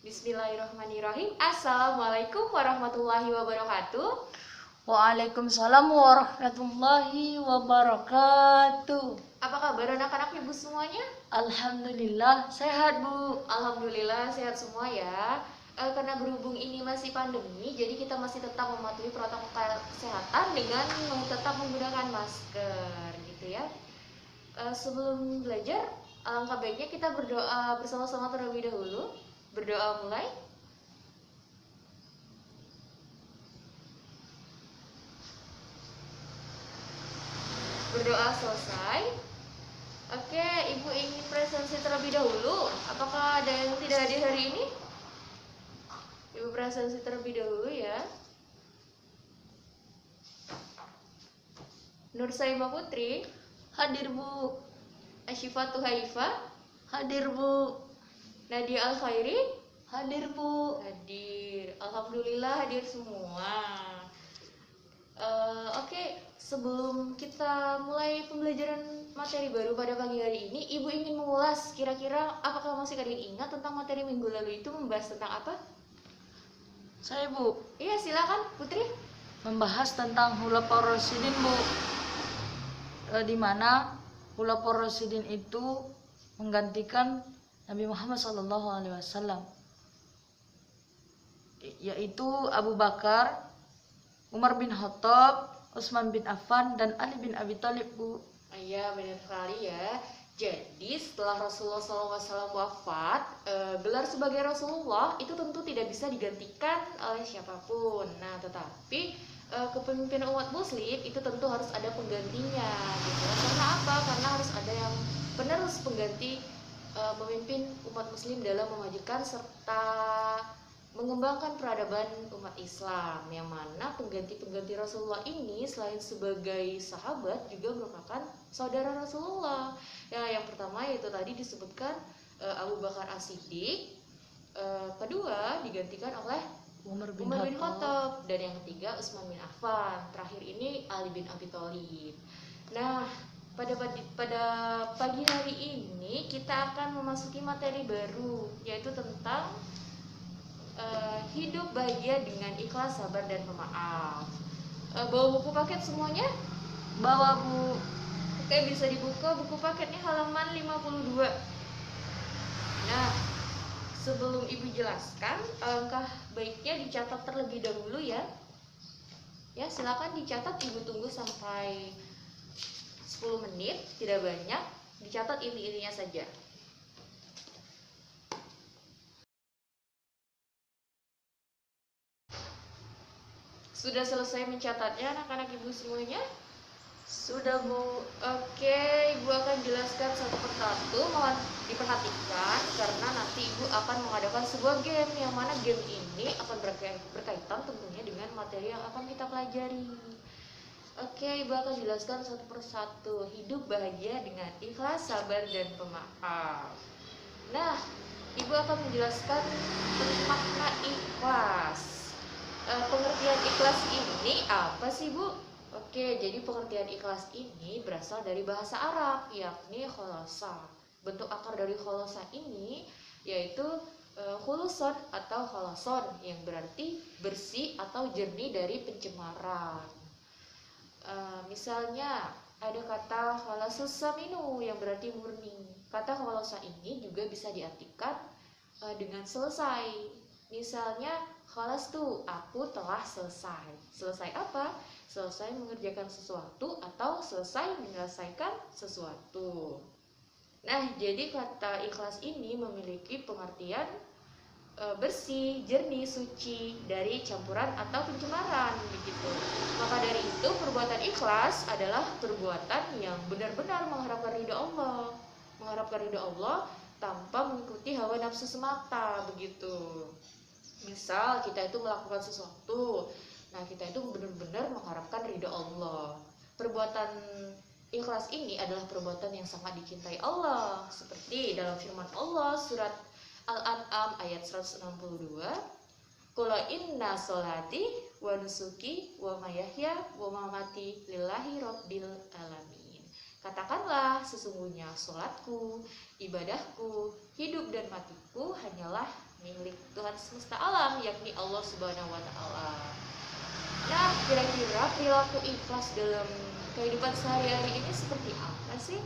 Bismillahirrahmanirrahim. Assalamualaikum warahmatullahi wabarakatuh. Waalaikumsalam warahmatullahi wabarakatuh. Apa kabar anak-anak ibu semuanya? Alhamdulillah sehat, Bu. Alhamdulillah sehat semua ya. Karena berhubung ini masih pandemi, jadi kita masih tetap mematuhi protokol kesehatan dengan tetap menggunakan masker gitu ya. Sebelum belajar, alangkah baiknya kita berdoa bersama-sama terlebih dahulu. Berdoa mulai. Berdoa selesai. Oke, ibu ingin presensi terlebih dahulu. Apakah ada yang tidak hadir hari ini? Ibu presensi terlebih dahulu ya. Nur Saima Putri, Hadir, Bu. Asyifatul Haifa, Hadir, Bu. Nadia Al Khairi, Hadir, Bu. hadir. Alhamdulillah hadir semua. Oke, sebelum kita mulai pembelajaran materi baru pada pagi hari ini, Ibu ingin mengulas kira-kira apakah masih kalian ingat tentang materi minggu lalu itu membahas tentang apa? Saya, Bu, Iya, silakan Putri. membahas tentang Khulafaur Rasyidin, Bu. Di mana Khulafaur Rasyidin itu menggantikan Nabi Muhammad SAW, yaitu Abu Bakar, Umar bin Khattab, Utsman bin Affan, dan Ali bin Abi Thalib, Bu. Iya, benar sekali ya. Jadi setelah Rasulullah SAW wafat, gelar sebagai Rasulullah itu tentu tidak bisa digantikan oleh siapapun. Nah, tetapi kepemimpinan umat Muslim itu tentu harus ada penggantinya, gitu. Karena apa? Karena harus ada yang penerus pengganti memimpin umat Muslim dalam memajukan serta mengembangkan peradaban umat Islam, yang mana pengganti-pengganti Rasulullah ini selain sebagai sahabat juga merupakan saudara Rasulullah. Ya, yang pertama yaitu tadi disebutkan Abu Bakar As-Siddiq, kedua digantikan oleh Umar bin Khattab, dan yang ketiga Utsman bin Affan, terakhir ini Ali bin Abi Thalib. Nah, pada pagi hari ini kita akan memasuki materi baru, yaitu tentang hidup bahagia dengan ikhlas, sabar, dan pemaaf. Bawa buku paket semuanya? Bawa, Bu. Oke, bisa dibuka buku paketnya halaman 52. Nah, sebelum Ibu jelaskan, alangkah baiknya dicatat terlebih dahulu ya. Ya, silakan dicatat, Ibu tunggu sampai 10 menit, tidak banyak. Dicatat inti-intinya saja. Sudah selesai mencatatnya anak-anak Ibu semuanya? Sudah, Bu. Oke, Ibu akan jelaskan satu persatu. Mohon diperhatikan karena nanti Ibu akan mengadakan sebuah game, yang mana game ini akan berkaitan tentunya dengan materi yang akan kita pelajari. Oke, Ibu akan jelaskan satu persatu. Hidup bahagia dengan ikhlas, sabar, dan pemaaf. Nah, Ibu akan menjelaskan tentang makna ikhlas. Pengertian ikhlas ini apa sih, Bu? Oke, jadi pengertian ikhlas ini berasal dari bahasa Arab, yakni kholasa. Bentuk akar dari kholasa ini yaitu khuluson atau kholason, yang berarti bersih atau jernih dari pencemaran. Misalnya ada kata kholasus saminu yang berarti murni. Kata kholasa ini juga bisa diartikan dengan selesai. Misalnya khalastu, aku telah selesai. Selesai apa? Selesai mengerjakan sesuatu atau selesai menyelesaikan sesuatu. Nah, jadi kata ikhlas ini memiliki pengertian bersih, jernih, suci dari campuran atau pencemaran begitu. Maka dari itu perbuatan ikhlas adalah perbuatan yang benar-benar mengharapkan ridha Allah. Mengharapkan ridha Allah tanpa mengikuti hawa nafsu semata begitu. Misal kita itu melakukan sesuatu, nah kita itu benar-benar mengharapkan ridha Allah. Perbuatan ikhlas ini adalah perbuatan yang sangat dicintai Allah, seperti dalam firman Allah surat Al-An'am ayat 162, Qul inna sholati wa nusuki wa mahyaya wa mamati lillahi rabbil alamin. Katakanlah, sesungguhnya sholatku, ibadahku, hidup dan matiku hanyalah milik Tuhan semesta alam, yakni Allah Subhanahu wa Ta'ala. Nah, kira-kira perilaku ikhlas dalam kehidupan sehari-hari ini seperti apa sih?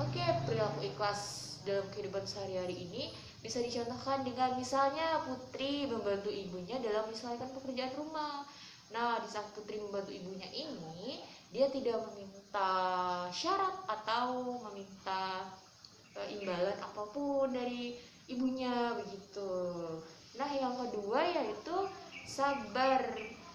Oke, perilaku ikhlas dalam kehidupan sehari-hari ini bisa dicontohkan dengan misalnya Putri membantu ibunya dalam menyelesaikan pekerjaan rumah. Nah, di saat Putri membantu ibunya ini, dia tidak meminta syarat atau meminta imbalan apapun dari ibunya begitu. Nah, yang kedua yaitu sabar.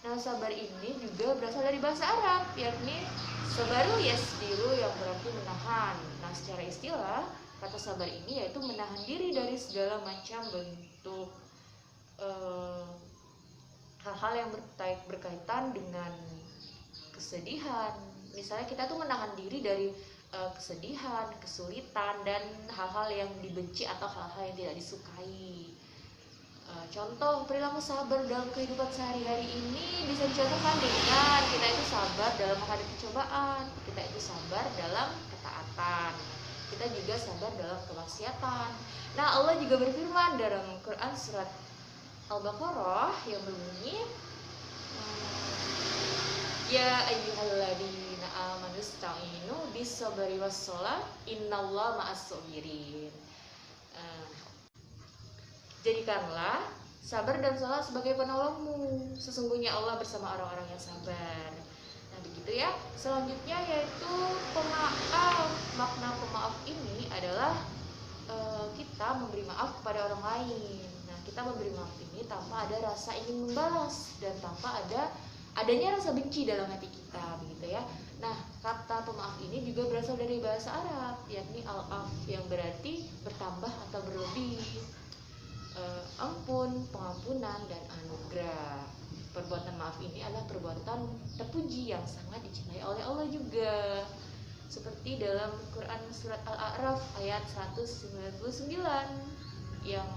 Nah, sabar ini juga berasal dari bahasa Arab, yakni sabaru yasbiru yang berarti menahan. Nah, secara istilah, kata sabar ini yaitu menahan diri dari segala macam bentuk hal-hal yang berkaitan dengan kesedihan. Misalnya kita tuh menahan diri dari kesedihan, kesulitan, dan hal-hal yang dibenci atau hal-hal yang tidak disukai. Contoh perilaku sabar dalam kehidupan sehari-hari ini bisa dicontohkan dengan kita itu sabar dalam menghadapi cobaan, kita itu sabar dalam ketaatan, kita juga sabar dalam kemaksiatan. Nah, Allah juga berfirman dalam Quran surat Al-Baqarah yang berbunyi, ya ayyuhalladzina amanu ista'inu bis-sabri was-shalah innallaha ma'as-sabirin. Jadikanlah sabar dan sholat sebagai penolongmu. Sesungguhnya Allah bersama orang-orang yang sabar. Nah, begitu ya. Selanjutnya yaitu pemaaf. Makna pemaaf ini adalah kita memberi maaf kepada orang lain. Nah, kita memberi maaf ini tanpa ada rasa ingin membalas dan tanpa adanya rasa benci dalam hati kita, begitu ya. Nah, kata pemaaf ini juga berasal dari bahasa Arab, yakni al-af, yang berarti bertambah atau berlebih. Ampun, pengampunan, dan anugerah. Perbuatan maaf ini adalah perbuatan terpuji yang sangat dicintai oleh Allah juga. Seperti dalam Quran surat Al-A'raf ayat 199 yang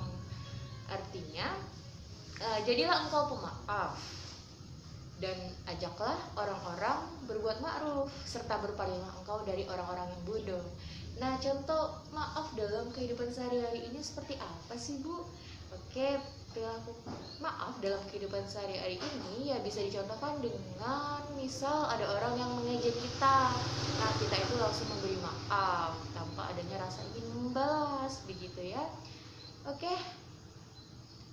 artinya, jadilah engkau pemaaf dan ajaklah orang-orang berbuat ma'ruf serta berpalinglah engkau dari orang-orang yang bodoh. Nah, contoh maaf dalam kehidupan sehari-hari ini seperti apa sih, Bu? Oke, perilaku maaf dalam kehidupan sehari-hari ini ya bisa dicontohkan dengan misal ada orang yang mengejek kita. Nah, kita itu langsung memberi maaf tanpa adanya rasa ingin membalas, begitu ya. Oke.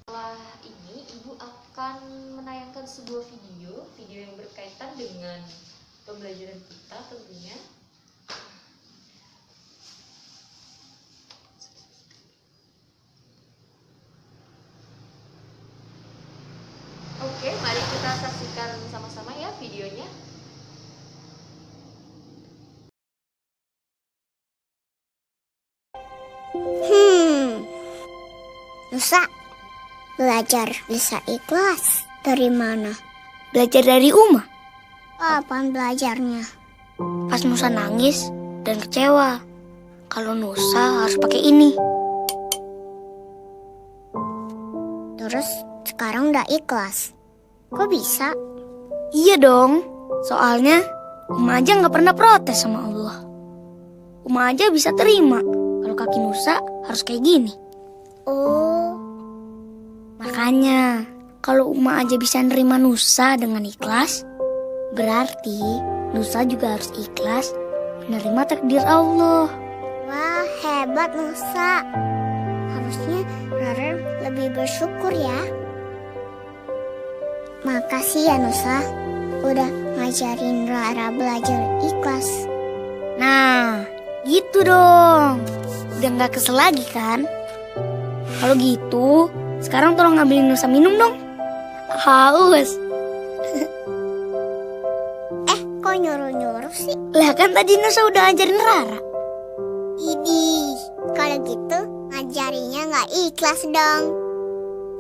Setelah ini Ibu akan menayangkan sebuah video yang berkaitan dengan pembelajaran kita tentunya. Oke, mari kita saksikan sama-sama ya videonya. Nusa, belajar bisa ikhlas dari mana? Belajar dari Uma. Kapan belajarnya? Pas Nusa nangis dan kecewa. Kalau Nusa harus pakai ini. Terus sekarang udah ikhlas. Kok bisa? Iya dong. Soalnya Uma aja nggak pernah protes sama Allah. Uma aja bisa terima kalau kaki Nusa harus kayak gini. Oh. Makanya kalau Uma aja bisa nerima Nusa dengan ikhlas, berarti Nusa juga harus ikhlas menerima takdir Allah. Wah, hebat Nusa. Harusnya Rara lebih bersyukur ya. Makasih ya Nusa, udah ngajarin Rara belajar ikhlas. Nah, gitu dong. Udah gak kesel lagi kan? Kalau gitu, sekarang tolong ngambilin Nusa minum dong. Haus. Kok nyuruh-nyuruh sih? Lah kan tadi Nusa udah ngajarin Rara. Idih, kalau gitu ngajarinya gak ikhlas dong.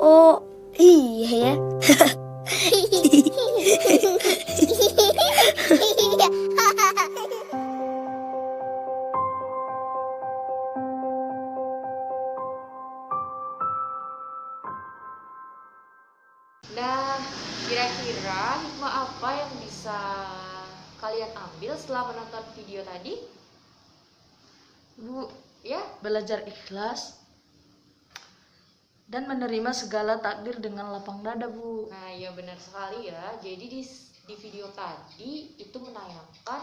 Oh, iya ya. Nah, kira-kira hikmah apa yang bisa kalian ambil setelah menonton video tadi? Bu, Ya, belajar ikhlas dan menerima segala takdir dengan lapang dada, Bu. Nah, ya benar sekali ya. Jadi di video tadi itu menayangkan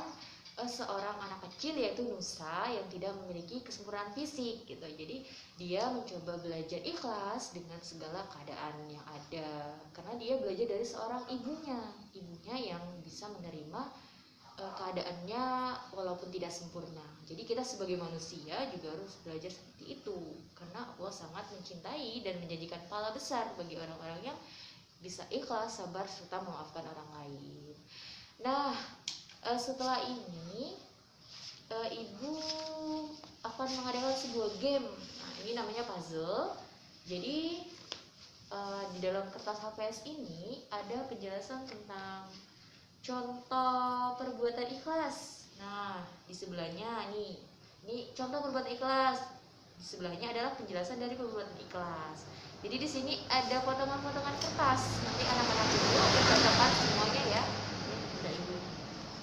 seorang anak kecil yaitu Nusa yang tidak memiliki kesempurnaan fisik gitu. Jadi dia mencoba belajar ikhlas dengan segala keadaan yang ada. Karena dia belajar dari seorang ibunya yang bisa menerima keadaannya walaupun tidak sempurna. Jadi kita sebagai manusia juga harus belajar seperti itu. Karena Allah sangat mencintai dan menjadikan pahala besar bagi orang-orang yang bisa ikhlas, sabar, serta memaafkan orang lain. Nah, setelah ini Ibu akan mengadakan sebuah game. Nah, ini namanya puzzle. Jadi di dalam kertas HPS ini ada penjelasan tentang contoh perbuatan ikhlas. Nah, di sebelahnya ini contoh perbuatan ikhlas. Di sebelahnya adalah penjelasan dari perbuatan ikhlas. Jadi di sini ada potongan-potongan kertas. Nanti anak-anak Ibu dibacakan semuanya ya. Ini sudah Ibu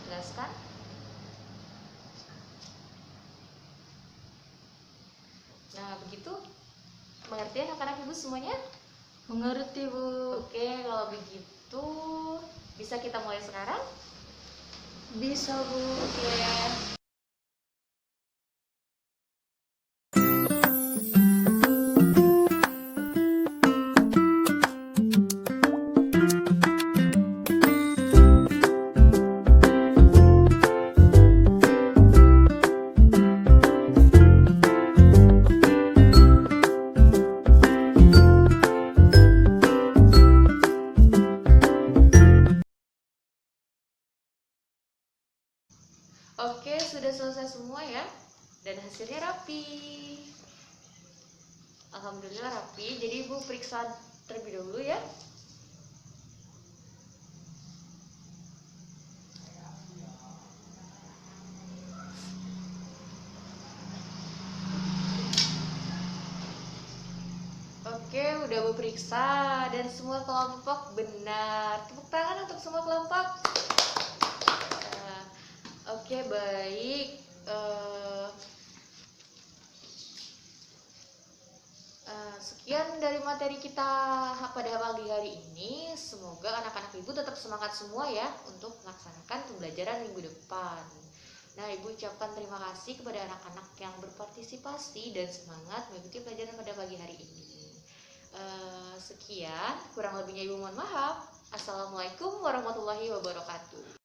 jelaskan. Nah, begitu. Mengerti anak-anak Ibu semuanya? Mengerti, Bu. Oke, kalau begitu bisa kita mulai sekarang? Bisa, Bu. Oke. Oke, sudah selesai semua ya. Dan hasilnya rapi. Alhamdulillah rapi. Jadi Ibu periksa terlebih dahulu ya. Oke, udah Ibu periksa dan semua kelompok benar. Tepuk tangan untuk semua kelompok. Oke, baik. Sekian dari materi kita pada pagi hari ini. Semoga anak-anak Ibu tetap semangat semua ya untuk melaksanakan pembelajaran minggu depan. Nah, Ibu ucapkan terima kasih kepada anak-anak yang berpartisipasi dan semangat mengikuti pelajaran pada pagi hari ini. Sekian, kurang lebihnya Ibu mohon maaf. Assalamualaikum warahmatullahi wabarakatuh.